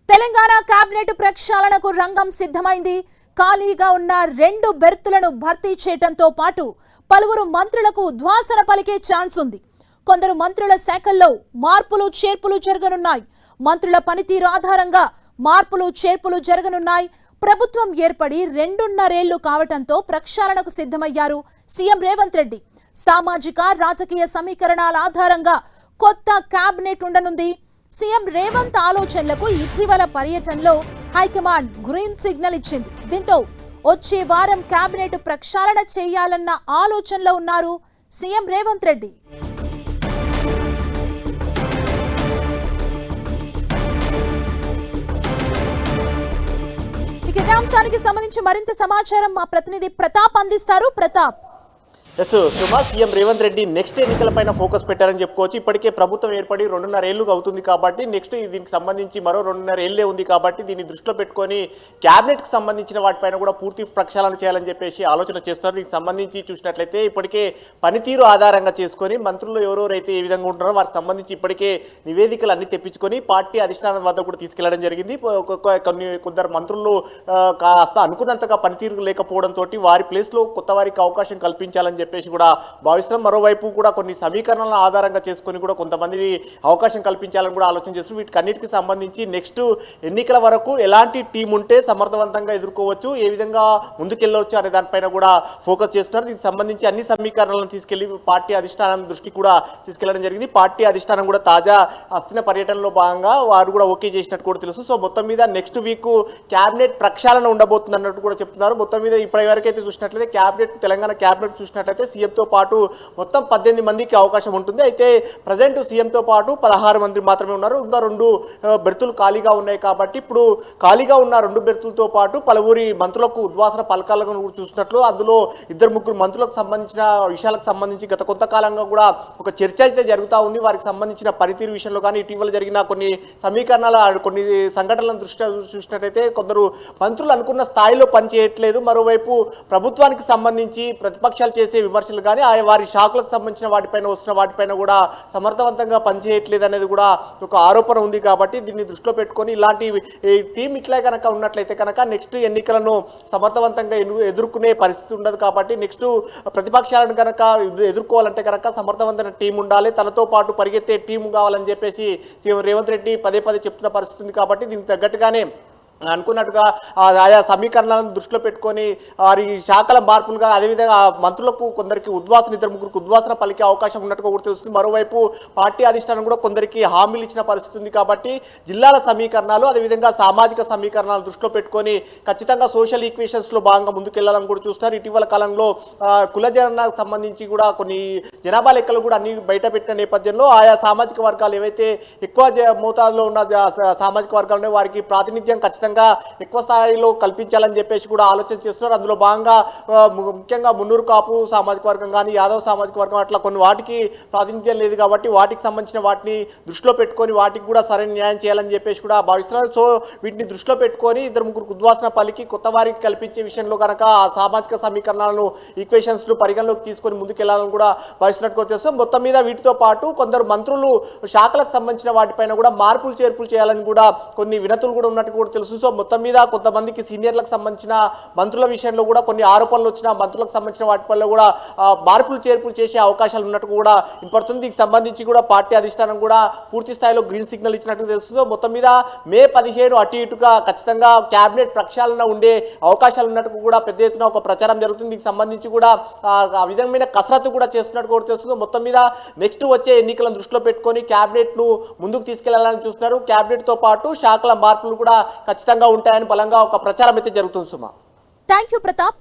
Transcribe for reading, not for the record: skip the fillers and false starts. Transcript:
Telangana cabinet ప్రక్షాళనకు రంగం సిద్ధమైంది. ఖాళీగా ఉన్న 2 బెర్తులను భర్తీ చేయడంతో పాటు పలువురు మంత్రులకు ఉద్వాసన పలికే ఛాన్స్ ఉంది. కొందరు మంత్రుల శాఖల్లో మార్పులు చేర్పులు జరగనున్నాయి. మంత్రుల పనితీరు ఆధారంగా మార్పులు చేర్పులు జరగనున్నాయి. ప్రభుత్వం ఏర్పడి 2.5 ఏళ్లు కావటంతో ప్రక్షాళనకు సిద్ధమయ్యారు సీఎం రేవంత్ రెడ్డి. సామాజిక రాజకీయ సమీకరణాల ఆధారంగా కొత్త కేబినెట్ ఉండనుంది. సీఎం రేవంత్ ఆలోచనలకు ఇటీవల పర్యటనలో హైకమాండ్ గ్రీన్ సిగ్నల్ ఇచ్చింది. దీంతో వచ్చే వారం కేబినెట్ ప్రక్షాళన చేయాలన్న ఆలోచనలో ఉన్నారు సీఎం రేవంత్ రెడ్డి. ఇదే అంశానికి సంబంధించి మరింత సమాచారం మా ప్రతినిధి ప్రతాప్ అందిస్తారు. ప్రతాప్, సుమా, సీఎం రేవంత్ రెడ్డి నెక్స్ట్ ఎన్నికలపైన ఫోకస్ పెట్టారని చెప్పుకోవచ్చు. ఇప్పటికే ప్రభుత్వం ఏర్పడి 2.5 ఏళ్లు అవుతుంది కాబట్టి నెక్స్ట్ దీనికి సంబంధించి మరో 2.5 ఏళ్లే ఉంది కాబట్టి దీన్ని దృష్టిలో పెట్టుకొని క్యాబినెట్కి సంబంధించిన వాటిపైన కూడా పూర్తి ప్రక్షాళన చేయాలని చెప్పేసి ఆలోచన చేస్తున్నారు. దీనికి సంబంధించి చూసినట్లయితే ఇప్పటికే పనితీరు ఆధారంగా చేసుకొని మంత్రులు ఎవరెవరైతే ఏ విధంగా ఉంటున్నారో వారికి సంబంధించి ఇప్పటికే నివేదికలు అన్ని తెప్పించుకొని పార్టీ అధిష్టానం వద్ద కూడా తీసుకెళ్లడం జరిగింది. కొందరు మంత్రులు కాస్త అనుకున్నంతగా పనితీరు లేకపోవడంతో వారి ప్లేస్లో కొత్త వారికి అవకాశం కల్పించాలని చెప్పేసి కూడా భావిస్తున్నాం. మరోవైపు కూడా కొన్ని సమీకరణల ఆధారంగా చేసుకొని కూడా కొంతమందిని అవకాశం కల్పించాలని కూడా ఆలోచన చేస్తూ వీటికన్నిటికి సంబంధించి నెక్స్ట్ ఎన్నికల వరకు ఎలాంటి టీం ఉంటే సమర్థవంతంగా ఎదుర్కోవచ్చు, ఏ విధంగా ముందుకెళ్ళవచ్చు అనే దానిపైన కూడా ఫోకస్ చేస్తున్నారు. దీనికి సంబంధించి అన్ని సమీకరణలను తీసుకెళ్లి పార్టీ అధిష్టానం దృష్టికి కూడా తీసుకెళ్లడం జరిగింది. పార్టీ అధిష్టానం కూడా తాజా హస్తిన పర్యటనలో భాగంగా వారు కూడా ఓకే చేసినట్టు కూడా తెలుసు. సో మొత్తం మీద నెక్స్ట్ వీక్ క్యాబినెట్ ప్రక్షాళన ఉండబోతుంది అన్నట్టు కూడా చెప్తున్నారు. మొత్తం మీద ఇప్పటివరకైతే చూసినట్లయితే క్యాబినెట్ తెలంగాణ క్యాబినెట్ చూసినట్లయితే సీఎంతో పాటు మొత్తం 18 మందికి అవకాశం ఉంటుంది. అయితే ప్రజెంట్ సీఎంతో పాటు 16 మంది మాత్రమే ఉన్నారు. ఇంకా 2 బెర్తులు ఖాళీగా ఉన్నాయి కాబట్టి ఇప్పుడు ఖాళీగా ఉన్న 2 బెర్తులతో పాటు పలువురి మంత్రులకు ఉద్వాసన పలకాలను చూసినట్లు అందులో 2-3 మంత్రులకు సంబంధించిన విషయాలకు సంబంధించి గత కొంతకాలంగా కూడా ఒక చర్చ అయితే జరుగుతూ ఉంది. వారికి సంబంధించిన పనితీరు విషయంలో కానీ ఇటీవల జరిగిన కొన్ని సమీకరణాల కొన్ని సంఘటనలను దృష్ట్యా చూసినట్లయితే కొందరు మంత్రులు అనుకున్న స్థాయిలో పనిచేయట్లేదు. మరోవైపు ప్రభుత్వానికి సంబంధించి ప్రతిపక్షాలు చేసే విమర్శలు కానీ వారి శాఖలకు సంబంధించిన వాటిపైన వస్తున్న వాటిపైన కూడా సమర్థవంతంగా పనిచేయట్లేదు అనేది కూడా ఒక ఆరోపణ ఉంది. కాబట్టి దీన్ని దృష్టిలో పెట్టుకొని ఇలాంటి టీం ఇట్లా కనుక ఉన్నట్లయితే కనుక నెక్స్ట్ ఎన్నికలను సమర్థవంతంగా ఎదుర్కొనే పరిస్థితి ఉండదు. కాబట్టి నెక్స్ట్ ప్రతిపక్షాలను కనుక ఎదుర్కోవాలంటే కనుక సమర్థవంతమైన టీం ఉండాలి, తనతో పాటు పరిగెత్తే టీం కావాలని చెప్పేసి సీఎం రేవంత్ రెడ్డి పదే చెప్తున్న పరిస్థితి ఉంది. కాబట్టి దీనికి తగ్గట్టుగానే అనుకున్నట్టుగా ఆయా సమీకరణాలను దృష్టిలో పెట్టుకొని వారి శాఖల మార్పులుగా అదేవిధంగా మంత్రులకు కొందరికి ఉద్వాసన 2-3 ఉద్వాసన పలికే అవకాశం ఉన్నట్టుగా కూడా తెలుస్తుంది. మరోవైపు పార్టీ అధిష్టానం కూడా కొందరికి హామీలు ఇచ్చిన పరిస్థితి ఉంది. కాబట్టి జిల్లాల సమీకరణాలు అదేవిధంగా సామాజిక సమీకరణాలు దృష్టిలో పెట్టుకొని ఖచ్చితంగా సోషల్ ఈక్వేషన్స్లో భాగంగా ముందుకెళ్లాలని కూడా చూస్తారు. ఇటీవల కాలంలో కులజనానికి సంబంధించి కూడా కొన్ని జనాభా లెక్కలు కూడా అన్ని బయట పెట్టిన నేపథ్యంలో ఆయా సామాజిక వర్గాలు ఏవైతే ఎక్కువ మోతాదులో ఉన్న సామాజిక వర్గాలు వారికి ప్రాతినిధ్యం ఖచ్చితంగా ఎక్కువ స్థాయిలో కల్పించాలని చెప్పేసి కూడా ఆలోచన చేస్తున్నారు. అందులో భాగంగా ముఖ్యంగా మున్నూరు కాపు సామాజిక వర్గం కానీ యాదవ్ సామాజిక వర్గం అట్లా కొన్ని వాటికి ప్రాతినిధ్యం లేదు కాబట్టి వాటికి సంబంధించిన వాటిని దృష్టిలో పెట్టుకొని వాటికి కూడా సరైన న్యాయం చేయాలని చెప్పేసి కూడా భావిస్తున్నారు. సో వీటిని దృష్టిలో పెట్టుకొని 2-3 ఉద్వాసన పలికి కొత్త వారికి కల్పించే విషయంలో కనుక ఆ సామాజిక సమీకరణాలను ఈక్వేషన్స్ను పరిగణలోకి తీసుకొని ముందుకెళ్లాలని కూడా భావిస్తున్నట్టు కూడా తెలుస్తాం. మొత్తం మీద వీటితో పాటు కొందరు మంత్రులు శాఖలకు సంబంధించిన వాటిపైన కూడా మార్పులు చేర్పులు చేయాలని కూడా కొన్ని వినతులు కూడా ఉన్నట్టు కూడా తెలుసు. సో మొత్తం మీద కొంతమందికి సీనియర్లకు సంబంధించిన మంత్రుల విషయంలో కూడా కొన్ని ఆరోపణలు వచ్చిన మంత్రులకు సంబంధించిన వాటిపైన కూడా మార్పులు చేర్పులు చేసే అవకాశాలు ఉన్నట్టు కూడా వినపడుతుంది. దీనికి సంబంధించి కూడా పార్టీ అధిష్టానం కూడా పూర్తి స్థాయిలో గ్రీన్ సిగ్నల్ ఇచ్చినట్టు తెలుస్తుంది. మొత్తం మీద మే 15 అటు ఇటుగా ఖచ్చితంగా క్యాబినెట్ ప్రక్షాళన ఉండే అవకాశాలు ఉన్నట్టు కూడా పెద్ద ఎత్తున ఒక ప్రచారం జరుగుతుంది. దీనికి సంబంధించి కూడా ఆ విధమైన కసరత్తు కూడా చేస్తున్నట్టు కూడా తెలుస్తుంది. మొత్తం మీద నెక్స్ట్ వచ్చే ఎన్నికలను దృష్టిలో పెట్టుకొని క్యాబినెట్ను ముందుకు తీసుకెళ్లాలని చూస్తున్నారు. క్యాబినెట్తో పాటు శాఖల మార్పులు కూడా ఖచ్చితంగా ఉంటాయని బలంగా ఒక ప్రచారం అయితే జరుగుతుంది. సుమా, థ్యాంక్ యూ ప్రతాప్.